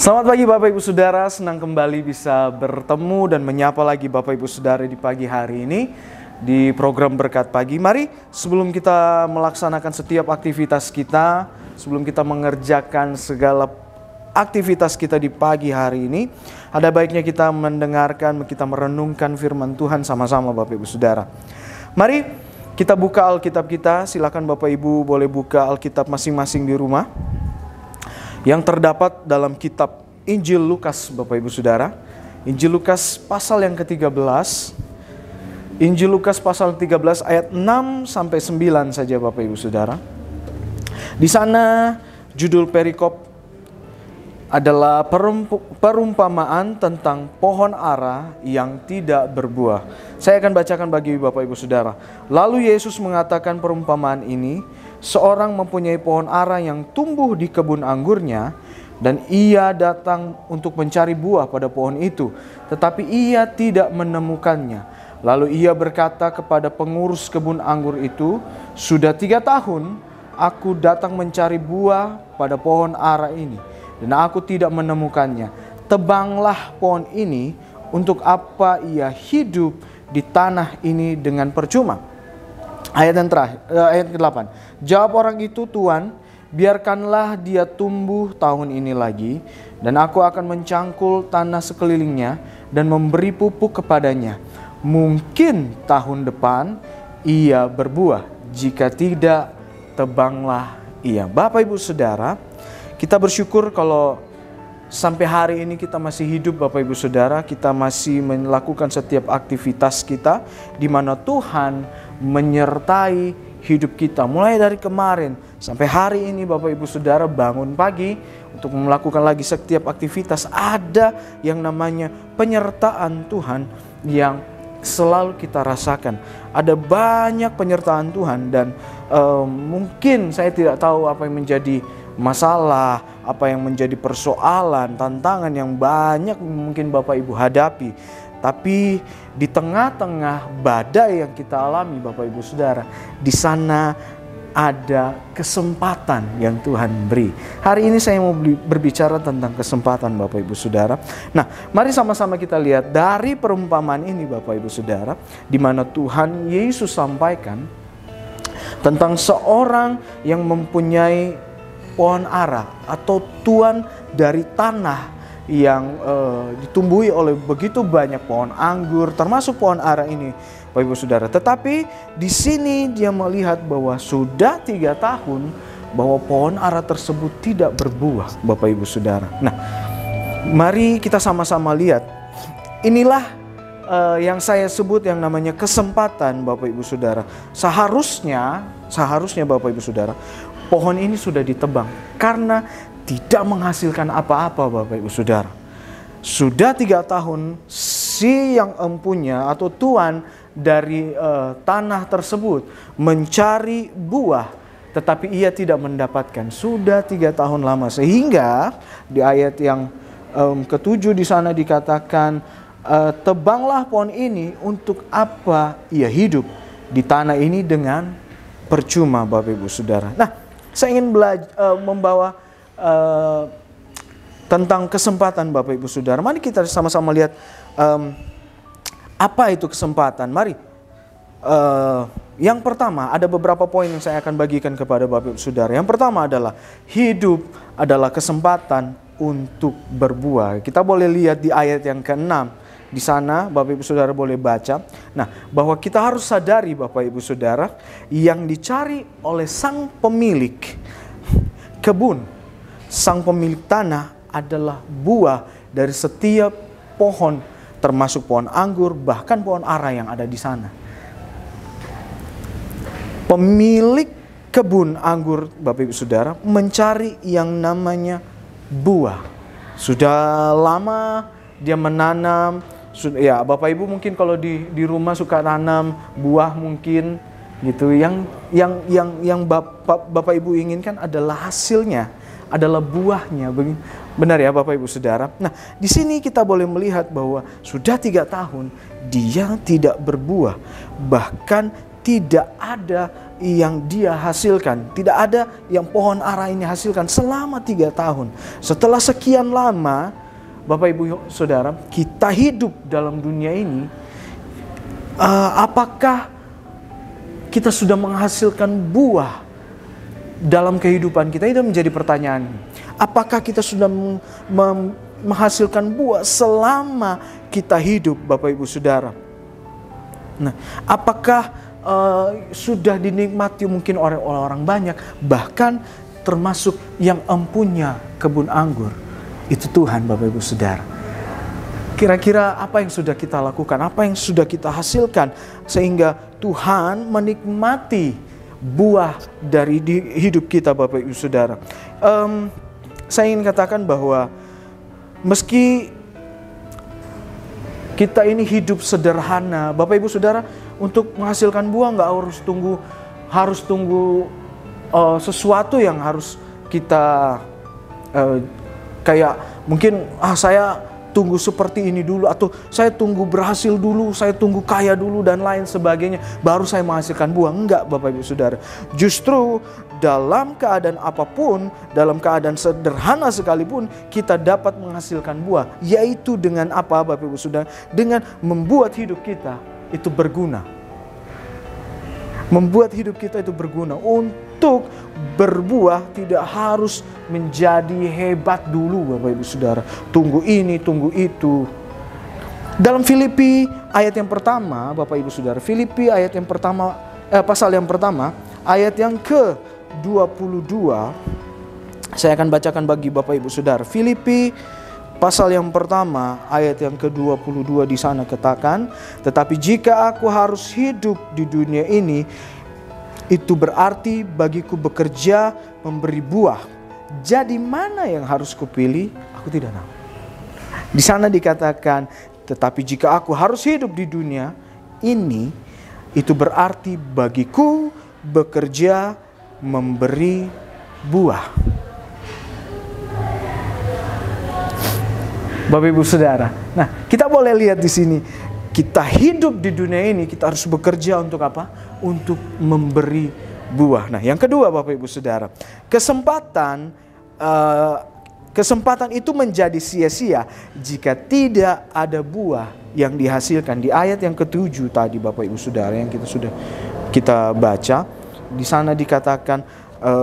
Selamat pagi Bapak Ibu Saudara, senang kembali bisa bertemu dan menyapa lagi Bapak Ibu Saudara di pagi hari ini di program Berkat Pagi. Mari sebelum kita melaksanakan setiap aktivitas kita, sebelum kita mengerjakan segala aktivitas kita di pagi hari ini, ada baiknya kita mendengarkan, kita merenungkan firman Tuhan sama-sama Bapak Ibu Saudara. Mari kita buka Alkitab kita, silakan Bapak Ibu boleh buka Alkitab masing-masing di rumah. Yang terdapat dalam kitab Injil Lukas Bapak Ibu Saudara. Injil Lukas pasal yang ke-13. Injil Lukas pasal 13 ayat 6 sampai 9 saja Bapak Ibu Saudara. Di sana judul perikop adalah perumpamaan tentang pohon ara yang tidak berbuah. Saya akan bacakan bagi Bapak Ibu Saudara. Lalu Yesus mengatakan perumpamaan ini, seorang mempunyai pohon ara yang tumbuh di kebun anggurnya, dan ia datang untuk mencari buah pada pohon itu, tetapi ia tidak menemukannya. Lalu ia berkata kepada pengurus kebun anggur itu, "Sudah 3 tahun aku datang mencari buah pada pohon ara ini, dan aku tidak menemukannya. Tebanglah pohon ini, untuk apa ia hidup di tanah ini dengan percuma?" Ayat yang terakhir, ayat ke-8. Jawab orang itu, "Tuan, biarkanlah dia tumbuh tahun ini lagi, dan aku akan mencangkul tanah sekelilingnya dan memberi pupuk kepadanya. Mungkin tahun depan ia berbuah, jika tidak, tebanglah ia." Bapak Ibu Saudara, kita bersyukur kalau sampai hari ini kita masih hidup Bapak Ibu Saudara, kita masih melakukan setiap aktivitas kita di mana Tuhan menyertai hidup kita. Mulai dari kemarin sampai hari ini Bapak Ibu Saudara bangun pagi untuk melakukan lagi setiap aktivitas, ada yang namanya penyertaan Tuhan yang selalu kita rasakan. Ada banyak penyertaan Tuhan dan mungkin saya tidak tahu apa yang menjadi masalah, apa yang menjadi persoalan, tantangan yang banyak mungkin Bapak Ibu hadapi. Tapi di tengah-tengah badai yang kita alami Bapak Ibu Saudara, di sana ada kesempatan yang Tuhan beri. Hari ini saya mau berbicara tentang kesempatan Bapak Ibu Saudara. Nah, mari sama-sama kita lihat dari perumpamaan ini Bapak Ibu Saudara, di mana Tuhan Yesus sampaikan tentang seorang yang mempunyai pohon ara atau tuan dari tanah yang ditumbuhi oleh begitu banyak pohon anggur, termasuk pohon ara ini, Bapak Ibu Saudara. Tetapi di sini dia melihat bahwa sudah 3 tahun bahwa pohon ara tersebut tidak berbuah, Bapak Ibu Saudara. Nah, mari kita sama-sama lihat. Inilah yang saya sebut yang namanya kesempatan, Bapak Ibu Saudara. Seharusnya Bapak Ibu Saudara, pohon ini sudah ditebang karena tidak menghasilkan apa-apa Bapak Ibu Saudara. Sudah 3 tahun si yang empunya atau tuan dari tanah tersebut mencari buah, tetapi ia tidak mendapatkan. Sudah 3 tahun lama, sehingga di ayat yang ke-7 di sana dikatakan, "Tebanglah pohon ini, untuk apa ia hidup di tanah ini dengan percuma." Bapak Ibu Saudara. Nah, saya ingin membawa tentang kesempatan Bapak Ibu Saudara. Mari kita sama-sama lihat apa itu kesempatan. Mari yang pertama, ada beberapa poin yang saya akan bagikan kepada Bapak Ibu Saudara. Yang pertama adalah hidup adalah kesempatan untuk berbuah. Kita boleh lihat di ayat yang ke-6. Di sana Bapak Ibu Saudara boleh baca. Nah, bahwa kita harus sadari Bapak Ibu Saudara, yang dicari oleh sang pemilik kebun, sang pemilik tanah adalah buah dari setiap pohon, termasuk pohon anggur, bahkan pohon ara yang ada di sana. Pemilik kebun anggur Bapak Ibu Saudara mencari yang namanya buah. Sudah lama dia menanam. Ya, Bapak Ibu mungkin kalau di rumah suka tanam buah mungkin gitu. Yang Bapak Ibu inginkan adalah hasilnya, adalah buahnya. Benar ya Bapak Ibu Saudara. Nah, di sini kita boleh melihat bahwa sudah 3 tahun dia tidak berbuah, bahkan tidak ada yang dia hasilkan. Tidak ada yang pohon ara ini hasilkan selama 3 tahun. Setelah sekian lama, Bapak Ibu Saudara, kita hidup dalam dunia ini, apakah kita sudah menghasilkan buah dalam kehidupan kita? Itu menjadi pertanyaan. Apakah kita sudah menghasilkan buah selama kita hidup, Bapak Ibu Saudara? Nah, apakah sudah dinikmati mungkin oleh orang banyak, bahkan termasuk yang empunya kebun anggur? Itu Tuhan, Bapak Ibu Saudara. Kira-kira apa yang sudah kita lakukan, apa yang sudah kita hasilkan sehingga Tuhan menikmati buah dari hidup kita, Bapak Ibu Saudara. Saya ingin katakan bahwa meski kita ini hidup sederhana, Bapak Ibu Saudara, untuk menghasilkan buah nggak harus tunggu sesuatu yang harus kita kayak mungkin saya tunggu seperti ini dulu, atau saya tunggu berhasil dulu, saya tunggu kaya dulu dan lain sebagainya baru saya menghasilkan buah. Enggak, Bapak Ibu Saudara. Justru dalam keadaan apapun, dalam keadaan sederhana sekalipun, kita dapat menghasilkan buah. Yaitu dengan apa, Bapak Ibu Saudara? Dengan membuat hidup kita itu berguna. Membuat hidup kita itu berguna. Untuk berbuah tidak harus menjadi hebat dulu, Bapak Ibu Saudara. Tunggu ini, tunggu itu. Dalam Filipi ayat yang pertama, Bapak Ibu Saudara, Filipi ayat yang pertama, pasal yang pertama, ayat yang ke-22, saya akan bacakan bagi Bapak Ibu Saudara. Filipi pasal yang pertama, ayat yang ke-22 di sana katakan, tetapi jika aku harus hidup di dunia ini, itu berarti bagiku bekerja memberi buah. Jadi mana yang harus kupilih? Aku tidak tahu. Di sana dikatakan, tetapi jika aku harus hidup di dunia ini, itu berarti bagiku bekerja memberi buah. Bapak Ibu Saudara, nah kita boleh lihat di sini, kita hidup di dunia ini, kita harus bekerja untuk apa? Untuk memberi buah. Nah, yang kedua, Bapak Ibu Saudara, kesempatan itu menjadi sia-sia jika tidak ada buah yang dihasilkan. Di ayat yang ke-7 tadi, Bapak Ibu Saudara, yang kita baca, di sana dikatakan,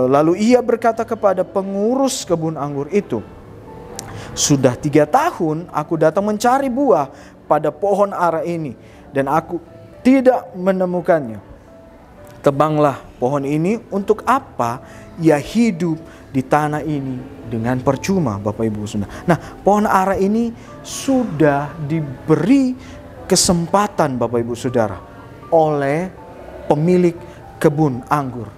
lalu ia berkata kepada pengurus kebun anggur itu, sudah 3 tahun aku datang mencari buah pada pohon ara ini dan aku tidak menemukannya. Tebanglah pohon ini, untuk apa ia hidup di tanah ini dengan percuma, Bapak Ibu Saudara. Nah, pohon ara ini sudah diberi kesempatan, Bapak Ibu Saudara, oleh pemilik kebun anggur.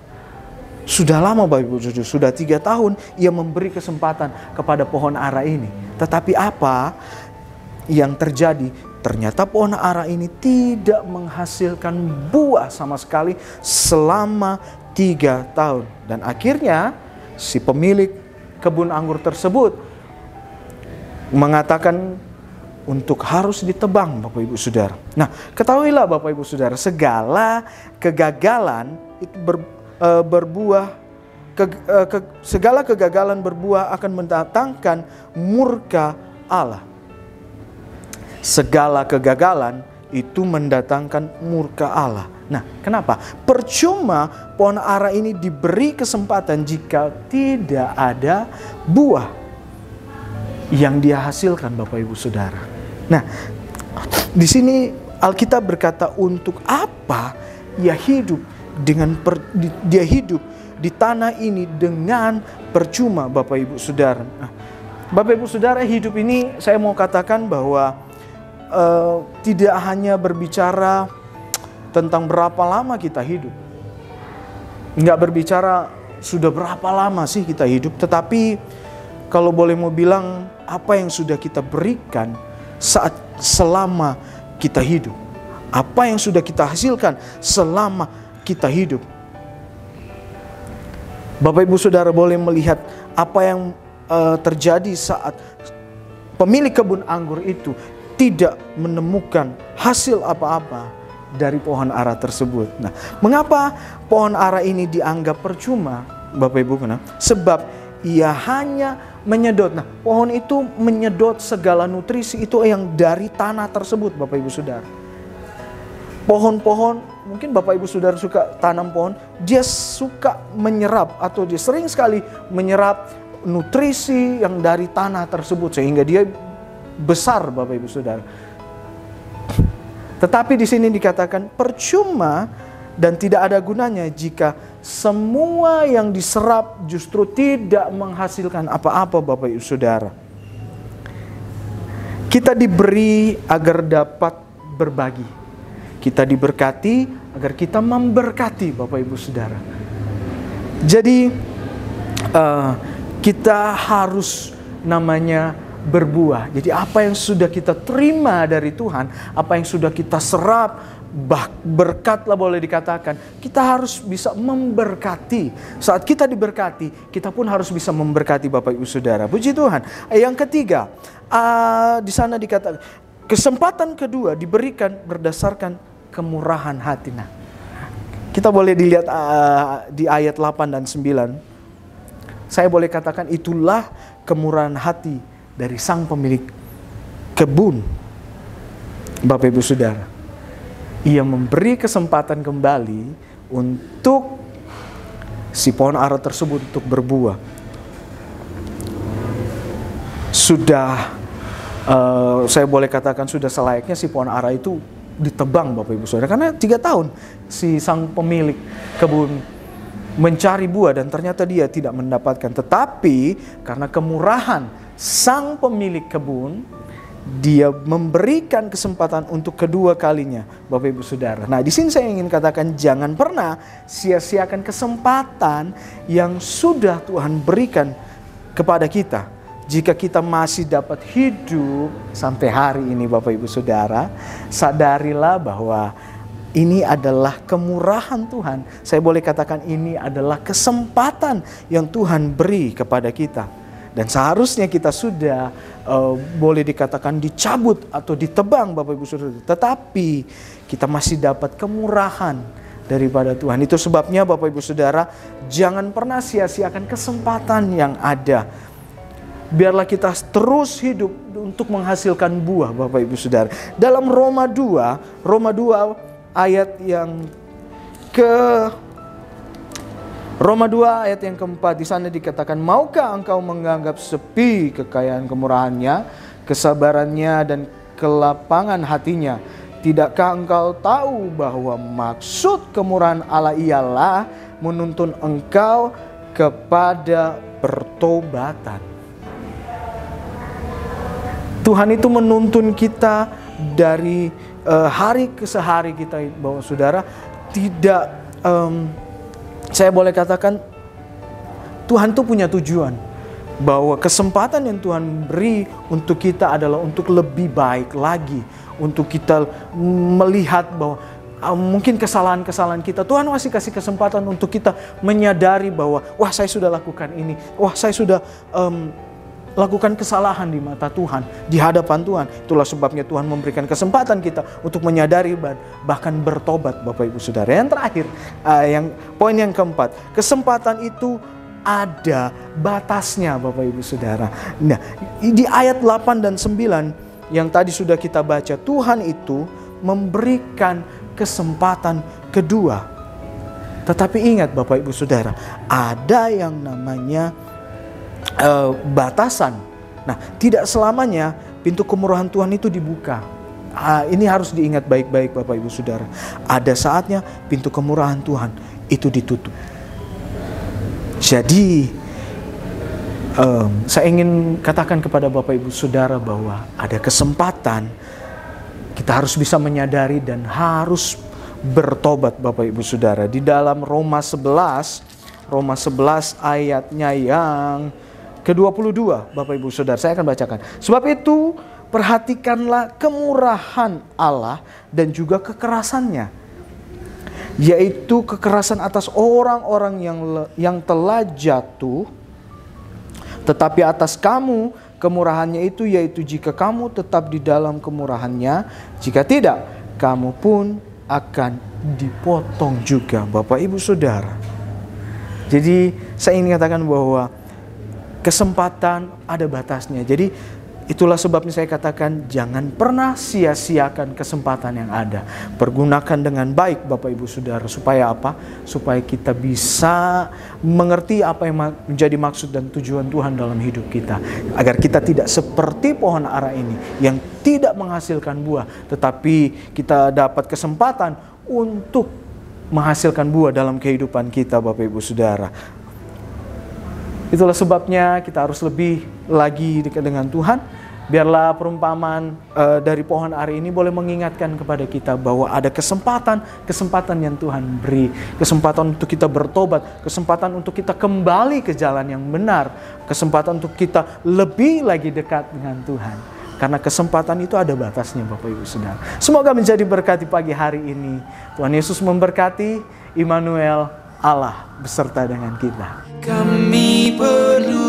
Sudah lama, Bapak Ibu Saudara, sudah 3 tahun ia memberi kesempatan kepada pohon ara ini. Tetapi apa yang terjadi? Ternyata pohon ara ini tidak menghasilkan buah sama sekali selama 3 tahun. Dan akhirnya si pemilik kebun anggur tersebut mengatakan untuk harus ditebang, Bapak Ibu Saudara. Nah, ketahuilah Bapak Ibu Saudara, segala kegagalan itu segala kegagalan berbuah akan mendatangkan murka Allah. Segala kegagalan itu mendatangkan murka Allah. Nah, kenapa? Percuma pohon ara ini diberi kesempatan jika tidak ada buah yang dia hasilkan, Bapak Ibu Saudara. Nah, di sini Alkitab berkata, untuk apa ia hidup dia hidup di tanah ini dengan percuma, Bapak Ibu Saudara. Nah, Bapak Ibu Saudara, hidup ini saya mau katakan bahwa tidak hanya berbicara tentang berapa lama kita hidup. Nggak berbicara sudah berapa lama sih kita hidup. Tetapi kalau boleh mau bilang, apa yang sudah kita berikan selama kita hidup. Apa yang sudah kita hasilkan selama kita hidup. Bapak Ibu Saudara boleh melihat apa yang terjadi saat pemilik kebun anggur itu tidak menemukan hasil apa-apa dari pohon ara tersebut. Nah, mengapa pohon ara ini dianggap percuma, Bapak Ibu? Sebab ia hanya menyedot. Nah, pohon itu menyedot segala nutrisi itu yang dari tanah tersebut, Bapak Ibu Saudara. Pohon-pohon, mungkin Bapak Ibu Saudara suka tanam pohon, dia suka menyerap atau dia sering sekali menyerap nutrisi yang dari tanah tersebut sehingga dia besar, Bapak Ibu Saudara. Tetapi di sini dikatakan percuma dan tidak ada gunanya jika semua yang diserap justru tidak menghasilkan apa-apa, Bapak Ibu Saudara. Kita diberi agar dapat berbagi. Kita diberkati agar kita memberkati, Bapak Ibu Saudara. Jadi kita harus berbuah. Jadi apa yang sudah kita terima dari Tuhan, apa yang sudah kita serap, berkatlah boleh dikatakan, kita harus bisa memberkati. Saat kita diberkati, kita pun harus bisa memberkati, Bapak Ibu Saudara. Puji Tuhan. Yang ketiga, di sana dikatakan kesempatan kedua diberikan berdasarkan kemurahan hati. Nah, kita boleh dilihat di ayat 8 dan 9. Saya boleh katakan itulah kemurahan hati dari sang pemilik kebun, Bapak Ibu Saudara. Ia memberi kesempatan kembali untuk si pohon ara tersebut untuk berbuah. Sudah saya boleh katakan sudah selayaknya si pohon ara itu ditebang, Bapak Ibu Saudara, karena 3 tahun si sang pemilik kebun mencari buah dan ternyata dia tidak mendapatkan. Tetapi karena kemurahan sang pemilik kebun, dia memberikan kesempatan untuk kedua kalinya, Bapak Ibu Saudara. Nah, di sini saya ingin katakan jangan pernah sia-siakan kesempatan yang sudah Tuhan berikan kepada kita. Jika kita masih dapat hidup sampai hari ini, Bapak Ibu Saudara, sadarilah bahwa ini adalah kemurahan Tuhan. Saya boleh katakan ini adalah kesempatan yang Tuhan beri kepada kita. Dan seharusnya kita sudah boleh dikatakan dicabut atau ditebang, Bapak Ibu Saudara. Tetapi kita masih dapat kemurahan daripada Tuhan. Itu sebabnya Bapak Ibu Saudara, jangan pernah sia-siakan kesempatan yang ada. Biarlah kita terus hidup untuk menghasilkan buah, Bapak Ibu Saudara. Dalam Roma 2 ayat yang keempat, di sana dikatakan, maukah engkau menganggap sepi kekayaan kemurahannya, kesabarannya dan kelapangan hatinya? Tidakkah engkau tahu bahwa maksud kemurahan Allah ialah menuntun engkau kepada pertobatan? Tuhan itu menuntun kita dari hari ke sehari kita, Bapak Saudara. Tidak, saya boleh katakan Tuhan itu punya tujuan, bahwa kesempatan yang Tuhan beri untuk kita adalah untuk lebih baik lagi, untuk kita melihat bahwa mungkin kesalahan-kesalahan kita, Tuhan masih kasih kesempatan untuk kita menyadari bahwa wah, saya sudah lakukan ini, wah, saya sudah lakukan kesalahan di mata Tuhan, di hadapan Tuhan. Itulah sebabnya Tuhan memberikan kesempatan kita untuk menyadari bahkan bertobat, Bapak Ibu Saudara. Yang terakhir, poin yang keempat, kesempatan itu ada batasnya, Bapak Ibu Saudara. Nah, di ayat 8 dan 9 yang tadi sudah kita baca, Tuhan itu memberikan kesempatan kedua. Tetapi ingat, Bapak Ibu Saudara, ada yang namanya batasan. Nah, tidak selamanya pintu kemurahan Tuhan itu dibuka. Ini harus diingat baik-baik, Bapak Ibu Saudara. Ada saatnya pintu kemurahan Tuhan itu ditutup. Jadi saya ingin katakan kepada Bapak Ibu Saudara bahwa ada kesempatan kita harus bisa menyadari dan harus bertobat, Bapak Ibu Saudara. Di dalam Roma 11 ayatnya yang ke-22, Bapak Ibu Saudara, saya akan bacakan. Sebab itu perhatikanlah kemurahan Allah dan juga kekerasannya, yaitu kekerasan atas orang-orang yang telah jatuh, tetapi atas kamu kemurahannya itu, yaitu jika kamu tetap di dalam kemurahannya, jika tidak, kamu pun akan dipotong juga, Bapak Ibu Saudara. Jadi saya ingin katakan bahwa kesempatan ada batasnya. Jadi itulah sebabnya saya katakan jangan pernah sia-siakan kesempatan yang ada. Pergunakan dengan baik Bapak Ibu Saudara. Supaya apa? Supaya kita bisa mengerti apa yang menjadi maksud dan tujuan Tuhan dalam hidup kita. Agar kita tidak seperti pohon ara ini yang tidak menghasilkan buah. Tetapi kita dapat kesempatan untuk menghasilkan buah dalam kehidupan kita, Bapak Ibu Saudara. Itulah sebabnya kita harus lebih lagi dekat dengan Tuhan. Biarlah perumpamaan dari pohon ara ini boleh mengingatkan kepada kita bahwa ada kesempatan yang Tuhan beri. Kesempatan untuk kita bertobat, kesempatan untuk kita kembali ke jalan yang benar, kesempatan untuk kita lebih lagi dekat dengan Tuhan. Karena kesempatan itu ada batasnya, Bapak Ibu Saudara. Semoga menjadi berkat di pagi hari ini. Tuhan Yesus memberkati. Immanuel, Allah beserta dengan kita. Kami perlu